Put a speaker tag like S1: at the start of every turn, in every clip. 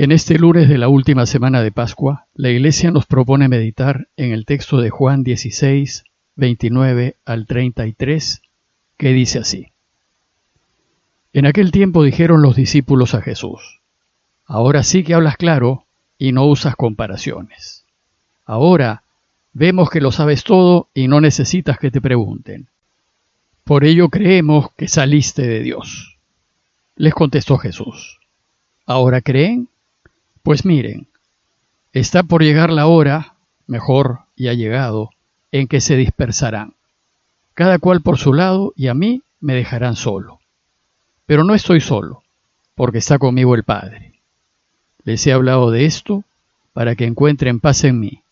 S1: En este lunes de la última semana de Pascua, la Iglesia nos propone meditar en el texto de Juan 16, 29 al 33, que dice así. En aquel tiempo dijeron los discípulos a Jesús, ahora sí que hablas claro y no usas comparaciones. Ahora vemos que lo sabes todo y no necesitas que te pregunten. Por ello creemos que saliste de Dios. Les contestó Jesús, ¿ahora creen? Pues miren, está por llegar la hora, mejor ya ha llegado, en que se dispersarán, cada cual por su lado, y a mí me dejarán solo. Pero no estoy solo, porque está conmigo el Padre. Les he hablado de esto para que encuentren paz en mí.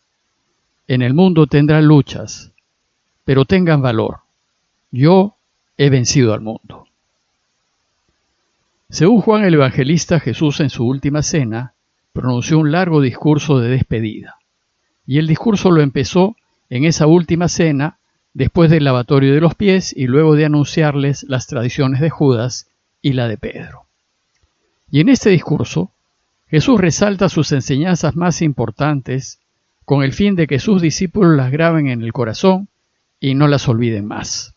S1: En el mundo tendrán luchas, pero tengan valor. Yo he vencido al mundo. Según Juan el Evangelista, Jesús en su última cena pronunció un largo discurso de despedida. Y el discurso lo empezó en esa última cena, después del lavatorio de los pies y luego de anunciarles las tradiciones de Judas y la de Pedro. Y en este discurso, Jesús resalta sus enseñanzas más importantes con el fin de que sus discípulos las graben en el corazón y no las olviden más.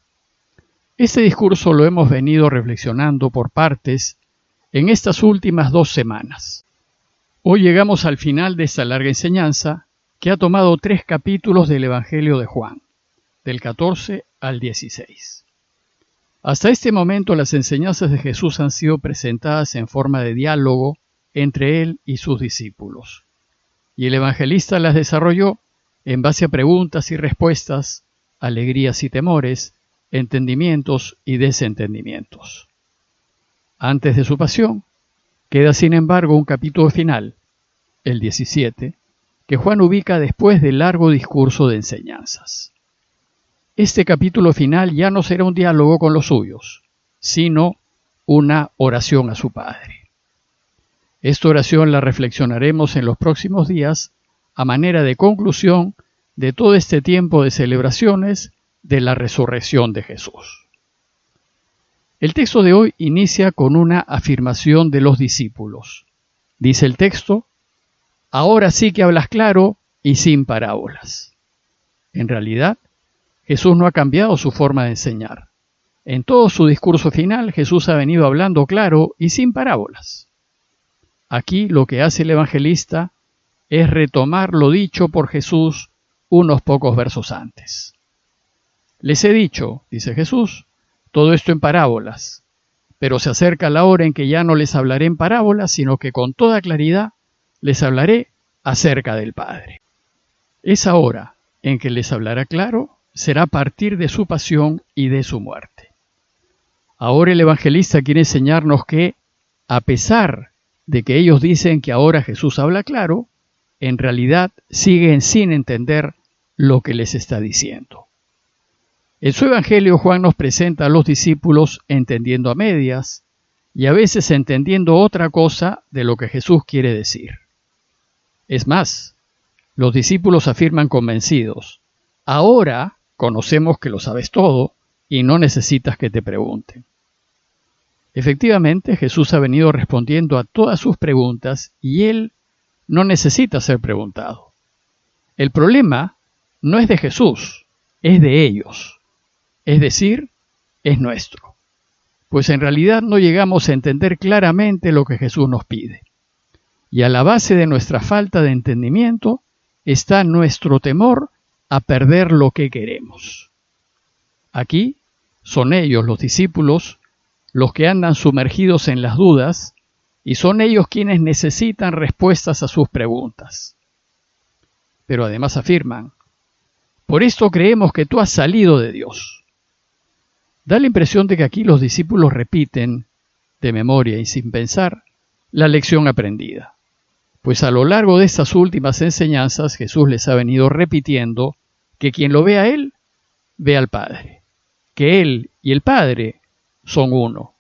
S1: Este discurso lo hemos venido reflexionando por partes en estas últimas 2 semanas. Hoy llegamos al final de esta larga enseñanza que ha tomado 3 capítulos del Evangelio de Juan, del 14 al 16. Hasta este momento las enseñanzas de Jesús han sido presentadas en forma de diálogo entre él y sus discípulos, y el evangelista las desarrolló en base a preguntas y respuestas, alegrías y temores, entendimientos y desentendimientos. Antes de su pasión, queda sin embargo un capítulo final, el 17, que Juan ubica después del largo discurso de enseñanzas. Este capítulo final ya no será un diálogo con los suyos, sino una oración a su Padre. Esta oración la reflexionaremos en los próximos días a manera de conclusión de todo este tiempo de celebraciones de la resurrección de Jesús. El texto de hoy inicia con una afirmación de los discípulos. Dice el texto, ahora sí que hablas claro y sin parábolas. En realidad, Jesús no ha cambiado su forma de enseñar. En todo su discurso final, Jesús ha venido hablando claro y sin parábolas. Aquí lo que hace el evangelista es retomar lo dicho por Jesús unos pocos versos antes. Les he dicho, dice Jesús, todo esto en parábolas, pero se acerca la hora en que ya no les hablaré en parábolas, sino que con toda claridad les hablaré acerca del Padre. Esa hora en que les hablará claro será a partir de su pasión y de su muerte. Ahora el evangelista quiere enseñarnos que, a pesar de que ellos dicen que ahora Jesús habla claro, en realidad siguen sin entender lo que les está diciendo. En su evangelio Juan nos presenta a los discípulos entendiendo a medias y a veces entendiendo otra cosa de lo que Jesús quiere decir. Es más, los discípulos afirman convencidos, ahora conocemos que lo sabes todo y no necesitas que te pregunten. Efectivamente, Jesús ha venido respondiendo a todas sus preguntas y él no necesita ser preguntado. El problema no es de Jesús, es de ellos. Es decir, es nuestro. Pues en realidad no llegamos a entender claramente lo que Jesús nos pide. Y a la base de nuestra falta de entendimiento está nuestro temor a perder lo que queremos. Aquí son ellos, los discípulos, los que andan sumergidos en las dudas, y son ellos quienes necesitan respuestas a sus preguntas. Pero además afirman, por esto creemos que tú has salido de Dios. Da la impresión de que aquí los discípulos repiten, de memoria y sin pensar, la lección aprendida. Pues a lo largo de estas últimas enseñanzas Jesús les ha venido repitiendo que quien lo ve a Él, ve al Padre. Que Él y el Padre son uno.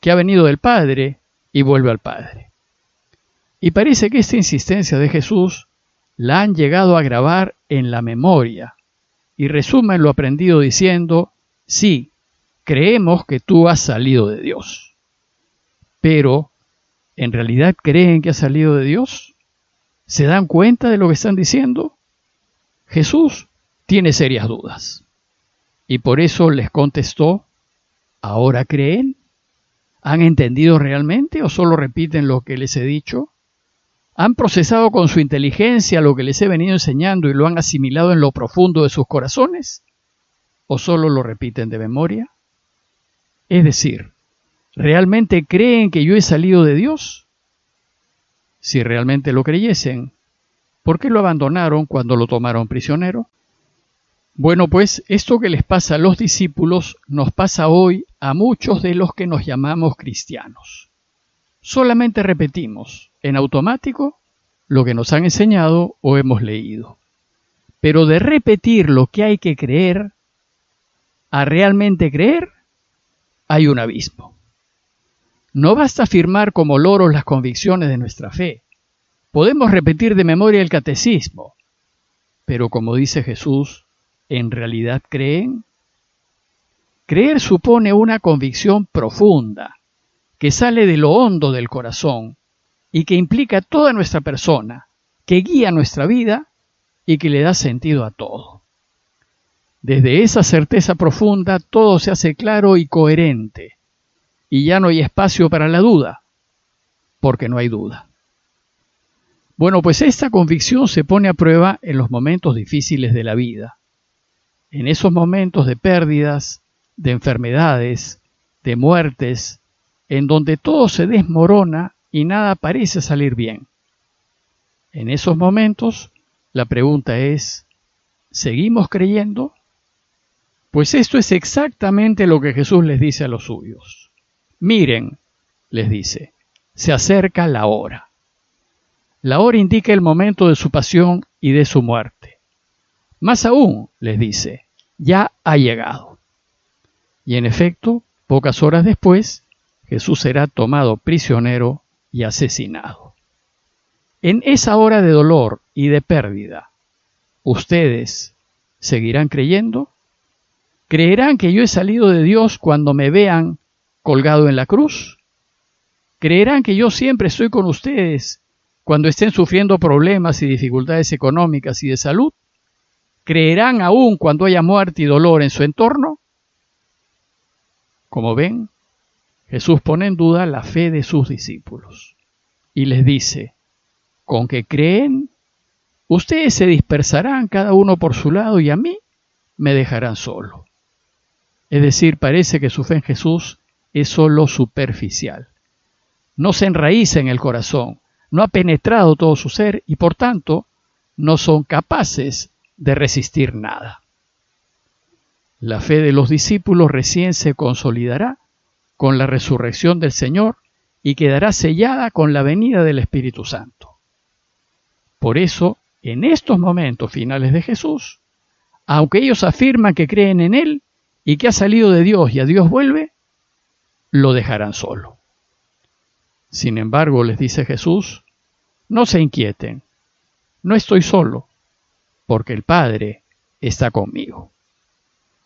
S1: Que ha venido del Padre y vuelve al Padre. Y parece que esta insistencia de Jesús la han llegado a grabar en la memoria y resumen lo aprendido diciendo, sí, creemos que tú has salido de Dios. Pero ¿En realidad creen que ha salido de Dios? ¿Se dan cuenta de lo que están diciendo? Jesús tiene serias dudas. Y por eso les contestó, ¿ahora creen? ¿Han entendido realmente o solo repiten lo que les he dicho? ¿Han procesado con su inteligencia lo que les he venido enseñando y lo han asimilado en lo profundo de sus corazones? ¿O solo lo repiten de memoria? Es decir, ¿realmente creen que yo he salido de Dios? Si realmente lo creyesen, ¿por qué lo abandonaron cuando lo tomaron prisionero? Bueno, pues esto que les pasa a los discípulos nos pasa hoy a muchos de los que nos llamamos cristianos. Solamente repetimos en automático lo que nos han enseñado o hemos leído. Pero de repetir lo que hay que creer a realmente creer, hay un abismo. No basta afirmar como loros las convicciones de nuestra fe. Podemos repetir de memoria el catecismo, pero como dice Jesús, ¿en realidad creen? Creer supone una convicción profunda, que sale de lo hondo del corazón y que implica toda nuestra persona, que guía nuestra vida y que le da sentido a todo. Desde esa certeza profunda todo se hace claro y coherente, y ya no hay espacio para la duda, porque no hay duda. Bueno, pues esta convicción se pone a prueba en los momentos difíciles de la vida, en esos momentos de pérdidas, de enfermedades, de muertes, en donde todo se desmorona y nada parece salir bien. En esos momentos, la pregunta es, ¿seguimos creyendo? Pues esto es exactamente lo que Jesús les dice a los suyos. Miren, les dice, se acerca la hora. La hora indica el momento de su pasión y de su muerte. Más aún, les dice, ya ha llegado. Y en efecto, pocas horas después, Jesús será tomado prisionero y asesinado. En esa hora de dolor y de pérdida, ¿ustedes seguirán creyendo? ¿Creerán que yo he salido de Dios cuando me vean colgado en la cruz? ¿Creerán que yo siempre estoy con ustedes cuando estén sufriendo problemas y dificultades económicas y de salud? ¿Creerán aún cuando haya muerte y dolor en su entorno? Como ven, Jesús pone en duda la fe de sus discípulos y les dice, ¿con qué creen? Ustedes se dispersarán cada uno por su lado y a mí me dejarán solo. Es decir, parece que su fe en Jesús es solo superficial. No se enraiza en el corazón, no ha penetrado todo su ser y por tanto no son capaces de resistir nada. La fe de los discípulos recién se consolidará con la resurrección del Señor y quedará sellada con la venida del Espíritu Santo. Por eso, en estos momentos finales de Jesús, aunque ellos afirman que creen en Él y que ha salido de Dios y a Dios vuelve, lo dejarán solo. Sin embargo, les dice Jesús, no se inquieten, no estoy solo, porque el Padre está conmigo.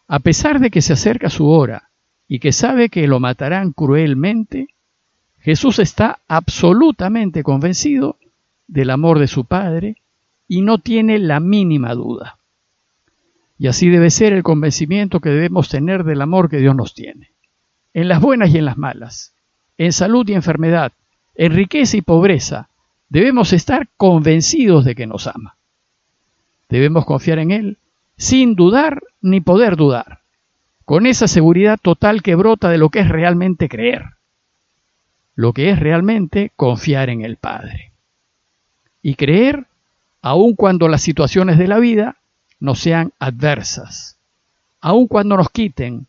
S1: A pesar de que se acerca su hora y que sabe que lo matarán cruelmente, Jesús está absolutamente convencido del amor de su Padre y no tiene la mínima duda. Y así debe ser el convencimiento que debemos tener del amor que Dios nos tiene. En las buenas y en las malas, en salud y enfermedad, en riqueza y pobreza, debemos estar convencidos de que nos ama. Debemos confiar en Él sin dudar ni poder dudar, con esa seguridad total que brota de lo que es realmente creer, lo que es realmente confiar en el Padre. Y creer aun cuando las situaciones de la vida nos sean adversas, aun cuando nos quiten,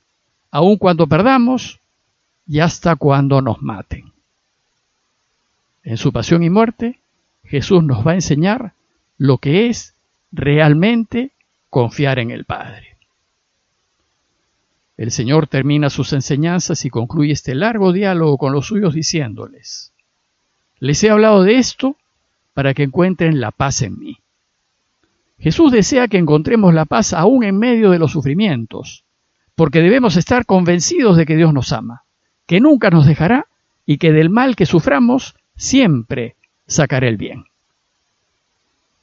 S1: aun cuando perdamos y hasta cuando nos maten. En su pasión y muerte, Jesús nos va a enseñar lo que es realmente confiar en el Padre. El Señor termina sus enseñanzas y concluye este largo diálogo con los suyos diciéndoles, les he hablado de esto para que encuentren la paz en mí. Jesús desea que encontremos la paz aún en medio de los sufrimientos, porque debemos estar convencidos de que Dios nos ama, que nunca nos dejará y que del mal que suframos siempre sacará el bien.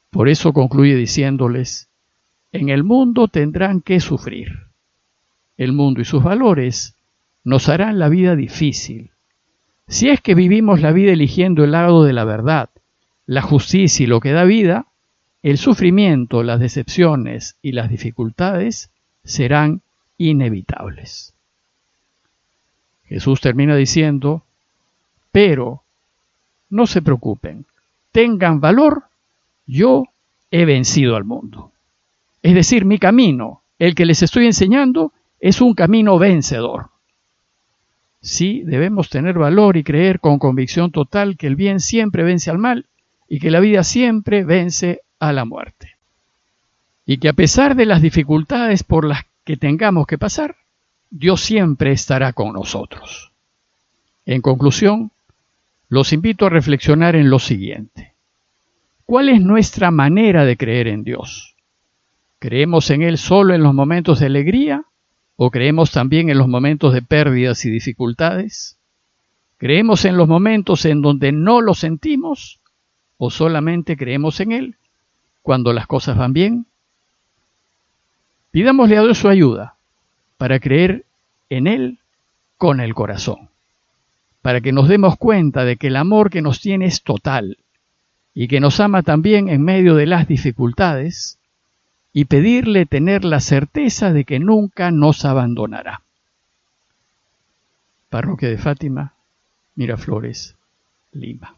S1: Por eso concluye diciéndoles, en el mundo tendrán que sufrir. El mundo y sus valores nos harán la vida difícil. Si es que vivimos la vida eligiendo el lado de la verdad, la justicia y lo que da vida, el sufrimiento, las decepciones y las dificultades serán inevitables. Jesús termina diciendo, pero no se preocupen, tengan valor, yo he vencido al mundo. Es decir, mi camino, el que les estoy enseñando, es un camino vencedor. Sí, debemos tener valor y creer con convicción total que el bien siempre vence al mal y que la vida siempre vence a la muerte. Y que a pesar de las dificultades por las que tengamos que pasar, Dios siempre estará con nosotros. En conclusión, los invito a reflexionar en lo siguiente. ¿Cuál es nuestra manera de creer en Dios? ¿Creemos en Él solo en los momentos de alegría o creemos también en los momentos de pérdidas y dificultades? ¿Creemos en los momentos en donde no lo sentimos o solamente creemos en Él cuando las cosas van bien? Pidámosle a Dios su ayuda para creer en Él con el corazón, para que nos demos cuenta de que el amor que nos tiene es total y que nos ama también en medio de las dificultades, y pedirle tener la certeza de que nunca nos abandonará. Parroquia de Fátima, Miraflores, Lima.